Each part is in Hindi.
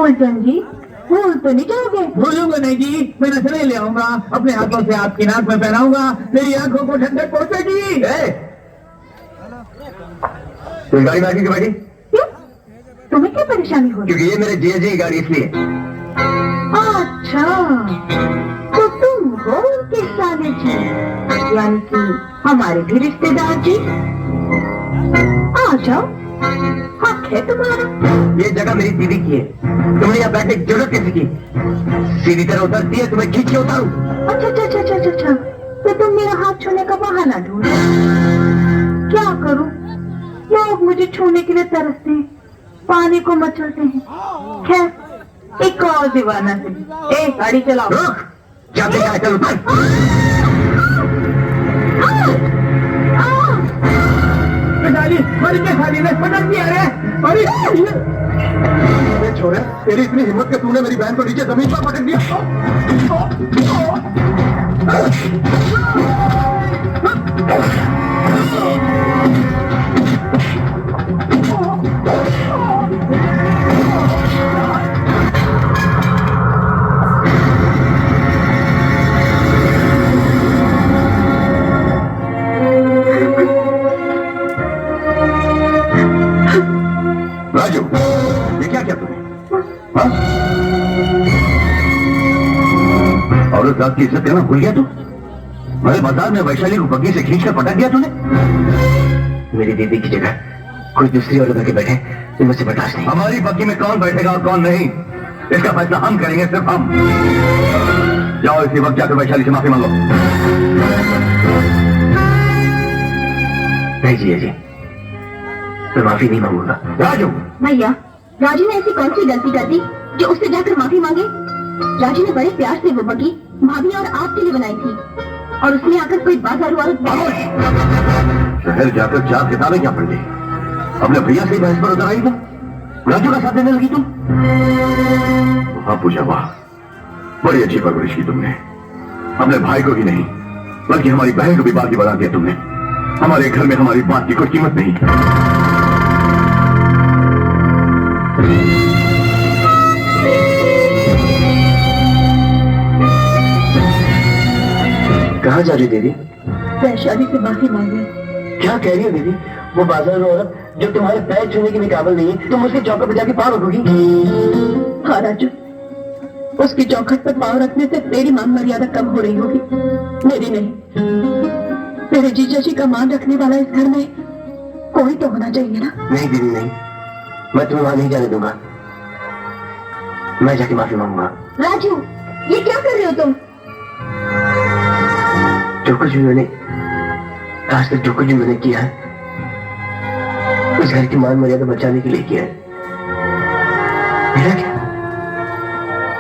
फूलचंद जी, भूल तो नहीं जाओगे? भूलूंगा नहीं जी, मैं नजरें ले आऊंगा, अपने हाथों से आपकी नाक में पहनाऊंगा, मेरी आंखों को ठंडक पहुंचेगी। तुम गाड़ी में आके क्यों बैठी? क्यों? तुम्हें क्या परेशानी हो रही? क्योंकि ये मेरे जीजा जी की गाड़ी इसलिए। अच्छा, तो तुम वो उनके साले जी, यानी कि हमारे भी रिश्तेदार जी। आ जाओ, हक है तुम्हारा। ये जगह मेरी दीदी की है, तुमने यहाँ बैठने की जरूरत कैसे की? सीधी तरह उतरती है, तुम्हें खींच के उतारूं? अच्छा, तो तुम मेरा हाथ छूने का बहाना ढूंढो। क्या करूं? लोग मुझे छूने के लिए तरसते हैं, पानी को मचलते हैं। खैर, एक और दीवाना से। गाड़ी चलाओ। रुक, जाते क्या चल उतर। पटक दिया रे। अरे छोरे, तेरी इतनी हिम्मत कि तूने मेरी बहन को नीचे जमीन पर पटक दिया। राजू, ये क्या किया तूने? हाँ? औरत जात की इज्जत देना भूल गया तू? मेरे बाजार में वैशाली को बग्गी से खींचकर पटक दिया तूने? मेरी दीदी की जगह कोई दूसरी औरत आके बैठे तो मुझसे बर्दाश्त नहीं। हमारी बग्गी में कौन बैठेगा और कौन नहीं, इसका फैसला हम करेंगे, सिर्फ हम। जाओ इसी वक्त जाकर वैशाली से माफी मांगो। नहीं जी, मैं माफी नहीं मांगूंगा। राजू! भैया, राजू ने ऐसी कौन सी गलती कर दी जो उससे जाकर माफी मांगे? राजू ने बड़े प्यार से वो बग्गी भाभी और आपके लिए बनाई थी, और उसने आकर कोई बाजारू औरत। शहर जाकर 4 किताबें क्या पढ़ ली? अपने भैया से बहस पर उतर आई तुम? राजू का साथ देने लगी तुम? हाँ पूजा, वाह, बड़ी अच्छी परवरिश की तुमने। अपने भाई को ही नहीं बल्कि हमारी बहन को भी बाकी बढ़ा दिया तुमने। हमारे घर में हमारी बात की कोई कीमत नहीं। कहाँ जा रही दीदी? वैशाली से माफी मांगे। क्या कह रही है दीदी? वो बाजार औरत जो तुम्हारे पैर छूने की भी काबिल नहीं है, तुम उसके चौखट पर जाके पाँव रखोगी? हाँ राजू, उसकी चौखट पर पाँव रखने से तेरी मान मर्यादा कम हो रही होगी, मेरी नहीं। मेरे जीजा जी का मान रखने वाला इस घर में कोई तो होना चाहिए ना? नहीं दीदी नहीं, मैं तुम्हें वहां नहीं जाने दूंगा। मैं जाके माफी मांगूंगा। राजू, ये क्या कर रहे हो तुम? जो कुछ भी मैंने आज तक जो कुछ भी मैंने किया है, इस घर की मान मर्यादा बचाने के लिए किया है। मेरा क्या?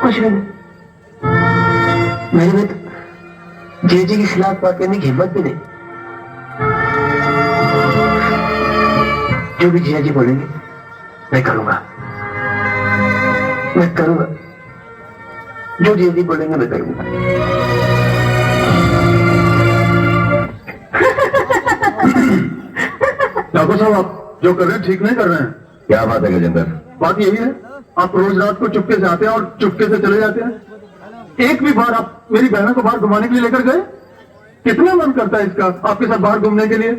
कुछ भी नहीं। मैंने तो जीजा के खिलाफ बात करने की हिम्मत भी नहीं। जो भी जीजा जी बोलेंगे मैं करूंगा, मैं करूंगा। जो जीजा जी बोलेंगे मैं करूंगा। डॉक्टर साहब, आप जो कर रहे हैं ठीक नहीं कर रहे हैं। क्या बात है गजेंद्र? बात यही है, आप रोज रात को चुपके से आते हैं और चुपके से चले जाते हैं। एक भी बार आप मेरी बहनों को बाहर घुमाने के लिए लेकर गए? कितना मन करता है इसका आपके साथ बाहर घूमने के लिए,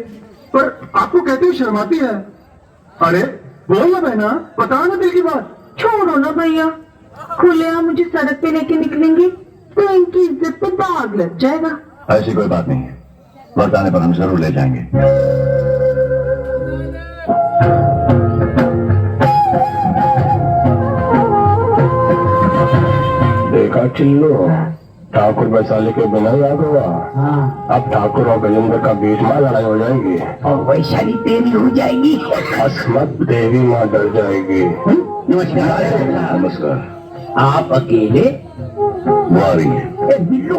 पर आपको कहते हुए शर्माती है। अरे बोल ना बहना, बताओ ना दिल की बात। छोड़ो ना भैया, खुलेआम मुझे सड़क पे लेके निकलेंगे तो इनकी इज्जत पे दाग लग जाएगा। ऐसी कोई बात नहीं है, वक्त आने पर हम जरूर ले जाएंगे। देखा चिल्लो, ठाकुर वैशाली के बिना याद हुआ। अब ठाकुर और गजेंद्र का बीच में लड़ाई हो जाएगी और वैशाली तेरी हो जाएगी। अस्मत देवी माँ डर जाएगी। नमस्कार। नमस्कार। आप अकेले? वो आ रही है। बिल्लू,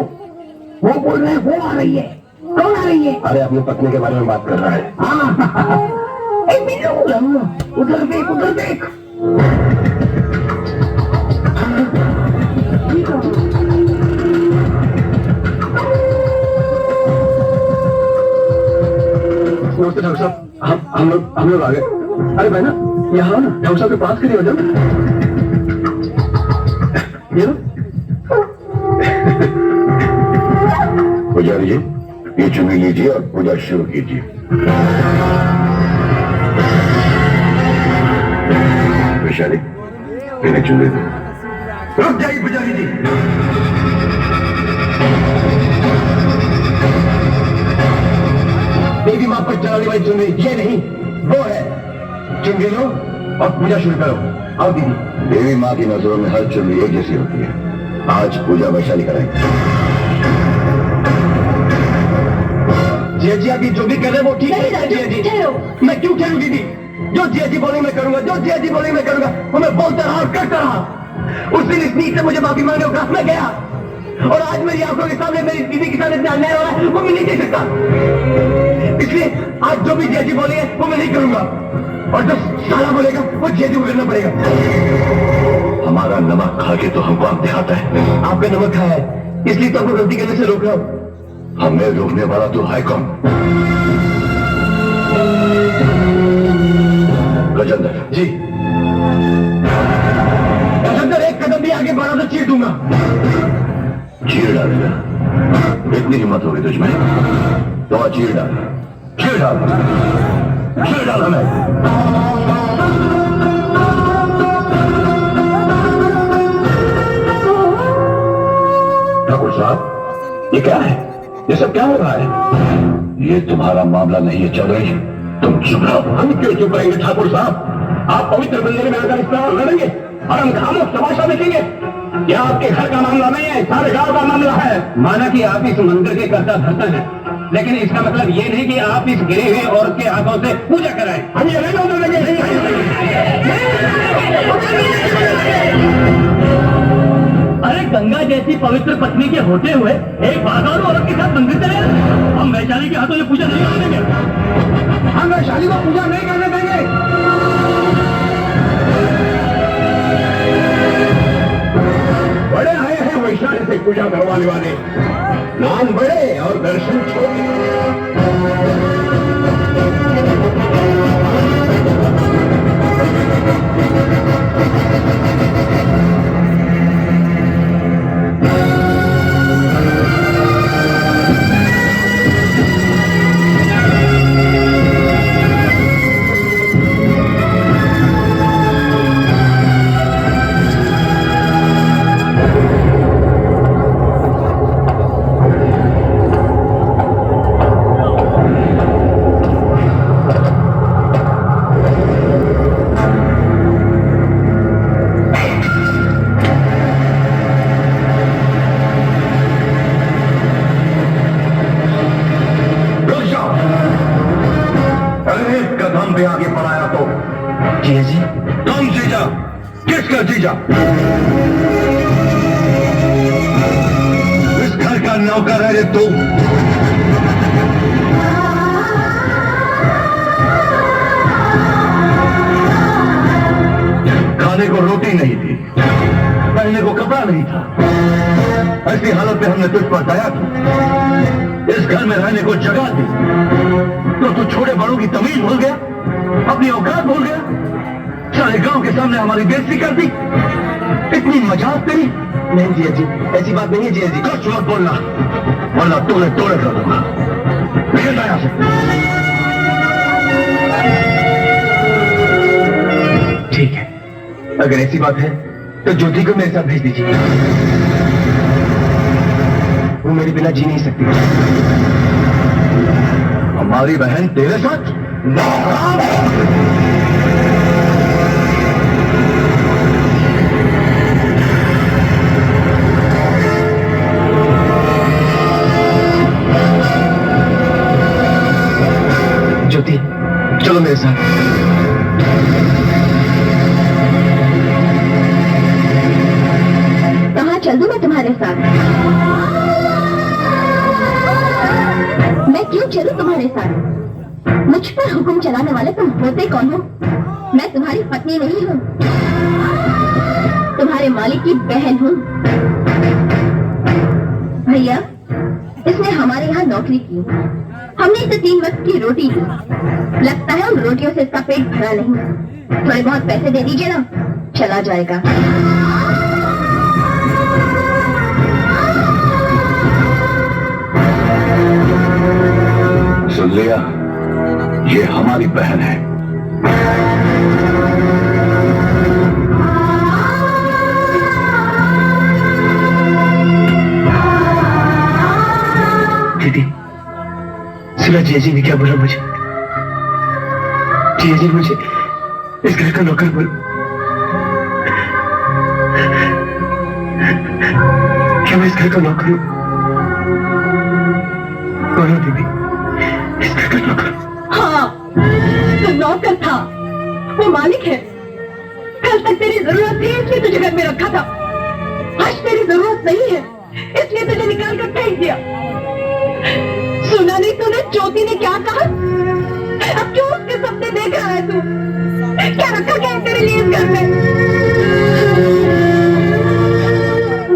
वो बोल रहे हैं वो आ रही है। कौन आ रही है? अरे अपनी पत्नी के बारे में बात कर रहा है। बिल्लू, उधर देख, उधर देख। नमस्ते डॉक्टर साहब, हम लोग आ गए। अरे बहना, यहाँ ना, डॉक्टर साहब के पास के लिए हो जाओ। ये लो। पुजारी जी, ये चुन्नी लीजिए और पूजा शुरू कीजिए। वैशाली, इन्हें चुन्नी दो। रुक जाइए पुजारी जी। देवी मां पर चढ़ाने वाली चुनरी ये नहीं, वो है। चुनरी लो और पूजा शुरू करो। आओ दीदी। देवी मां की नजरों में हर चुनरी एक जैसी होती है। आज पूजा वैशाली कराएंगे। जिया जी, अभी जो भी कर रहे हैं वो ठीक है। जिया जी, मैं क्यों ठहरू दीदी? जो जिया जी बोले मैं करूंगा, जो जिया जी बोले मैं करूंगा। वो मैं बोलता रहा और करता रहा। उस दिन इस नीच से मुझे माफी मांगने और मैं गया, और आज मेरी आंखों के सामने मेरी दीदी के साथ इतना अन्याय हो रहा है, वो मैं नहीं देख सकता। इसलिए आज जो भी जिया जी बोले वो मैं नहीं करूंगा, और जो साला बोलेगा वो जिया जी को करना पड़ेगा। हमारा नमक खा के तो हमको आप दिखाता है। आपने नमक खाया है, इसलिए तो आपको गलती करने से रोक रहा हूं। हमें रोकने वाला तो है कौन? गजेंद्र जी। गजेंद्र, एक कदम भी आगे बढ़ा तो चीर दूंगा। चीर डालेगा? इतनी हिम्मत होगी तुझमें तो चीर डाल। चीर डाल, चीर डाल हमें। ठाकुर साहब, ये क्या है? ये सब क्या हो रहा है? ये तुम्हारा मामला नहीं है चौधरी, तुम चुप रहो। हम क्यों चुप रहेंगे ठाकुर साहब? आप पवित्र मंदिर में आकर इस तरह लड़ेंगे और हम खामोश तमाशा देखेंगे? यह आपके घर का मामला नहीं है, सारे गांव का मामला है। माना कि आप इस मंदिर के कर्ता धर्ता हैं, लेकिन इसका मतलब ये नहीं कि आप इस गिरी हुई औरत के हाथों से पूजा कराएं। हम ये नहीं होने देंगे। अरे गंगा जैसी पवित्र पत्नी के होते हुए एक बागान औरत के साथ मंदिर चले, हम वैशाली के हाथों से पूजा नहीं करने देंगे। हम वैशाली को पूजा नहीं करने देंगे। बड़े आए हैं वैशाली से पूजा करवाने वाले, नाम बड़े और दर्शन छोटे। पे आगे बढ़ाया तो जिया जी, कौन जीजा? किसका जीजा? इस घर का नौकर है रे तू। खाने को रोटी नहीं थी, पहनने को कपड़ा नहीं था, ऐसी हालत में हमने तुझ पर दया की, इस घर में रहने को जगह दी, तो तू छोटे बड़ों की तमीज भूल गया, अपनी औकात भूल गया, सारे गांव के सामने हमारी बेइज्जती कर दी। इतनी मजाक तेरी? नहीं जिया जी, ऐसी बात नहीं है जिया जी। कुछ मत बोलना, वरना तोड़े तोड़े कर दूंगा। निकल जा यहाँ से। ठीक है, अगर ऐसी बात है तो ज्योति को मेरे साथ भेज दीजिए, वो मेरे बिना जी नहीं सकती। हमारी बहन तेरे साथ? ज्योति, चलो मेरे साथ। कहाँ चल दूं मैं तुम्हारे साथ? मैं क्यों चलूं तुम्हारे साथ? मुझ पर हुक्म चलाने वाले तुम होते कौन हो? मैं तुम्हारी पत्नी नहीं हूँ, तुम्हारे मालिक की बहन हूँ। भैया, इसने हमारे यहाँ नौकरी की, हमने इसे 3 वक्त की रोटी दी। लगता है उन रोटियों से इसका पेट भरा नहीं। थोड़े बहुत पैसे दे दीजिए ना, चला जाएगा। सुन लिया, ये हमारी बहन है। दीदी, सुना जिया जी ने क्या बोला मुझे? जिया जी मुझे इस घर का नौकर बोल। क्या मैं इस घर का नौकर हूँ? बोलो दीदी, इस घर का नौकर? हाँ, तो नौकर था, वो मालिक है। कल तक तेरी जरूरत थी इसलिए तुझे घर में रखा था। आज तेरी जरूरत नहीं है इसलिए तुझे निकाल कर फेंक दिया। सुना नहीं तूने ज्योति ने क्या कहा? अब क्यों उसके सपने देख रहा है तू? क्या रखा क्या है तेरे लिए इस घर में?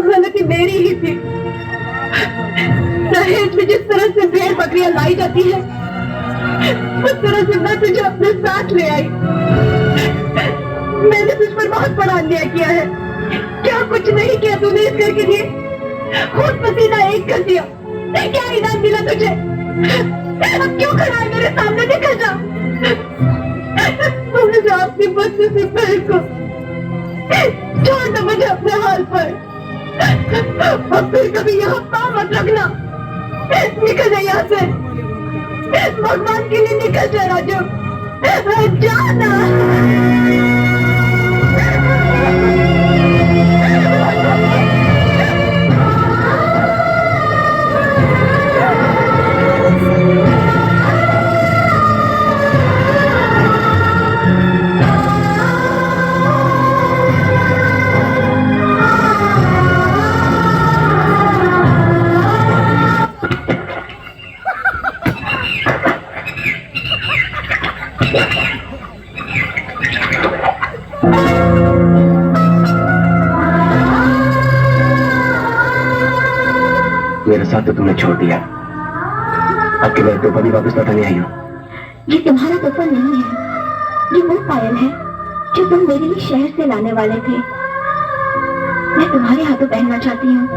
गलती मेरी ही थी। दहेज में जिस तरह से भेड़ बकरियां लाई जाती है उस तरह से मैं तुझे अपने साथ ले आई। मैंने तुझ पर बहुत बड़ा अन्याय किया है। क्या कुछ नहीं किया तूने इस घर के लिए? खून पसीना एक कर दिया। क्या इनाम मिला तुझे? अब क्यों खड़ा है मेरे सामने? निकल जा। तूने जो अपनी बच्चे से बहन को छोड़ दो मुझे अपने हाल पर। अब फिर कभी यहाँ पाँव मत रखना। निकल जा यहाँ से। भगवान के लिए निकल जा राजू। जाना। मेरे साथ तो तुमने छोड़ दिया। अब के मेरे तोहफा भी वापस लौटाने आई हो। ये तुम्हारा तोहफा नहीं है, ये वो पायल है जो तुम मेरे लिए शहर से लाने वाले थे। मैं तुम्हारे हाथों पहनना चाहती हूँ।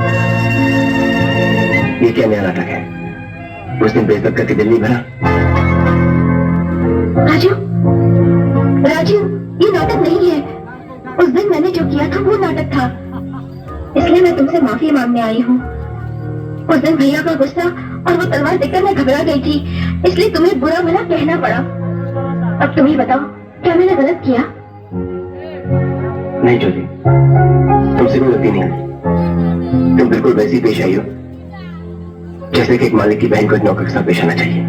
ये क्या नया नाटक है? उस दिन बेइज्जत करके दिल नहीं भरा? राजू, राजू, ये नाटक नहीं है। उस दिन मैंने जो किया था वो नाटक था, इसलिए मैं तुमसे माफी मांगने आई हूँ। उस दिन भैया का गुस्सा और वो तलवार देखकर मैं घबरा गई थी, इसलिए तुम्हें बुरा भला कहना पड़ा। अब तुम ही बताओ, क्या मैंने गलत किया? नहीं ज्योति, तुमसे कोई गलती नहीं हुई। तुम बिल्कुल वैसी पेश आई हो जैसे कि एक मालिक की बहन को एक नौकर के साथ पेश आना चाहिए।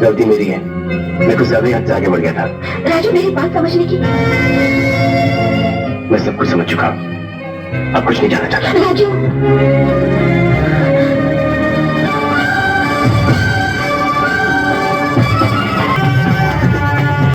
गलती मेरी है, मैं कुछ ज्यादा ही हद से आगे बढ़ गया था। राजू, मेरी बात समझने की। मैं सब कुछ समझ चुका हूँ, अब कुछ नहीं जानना चाहता। राजू,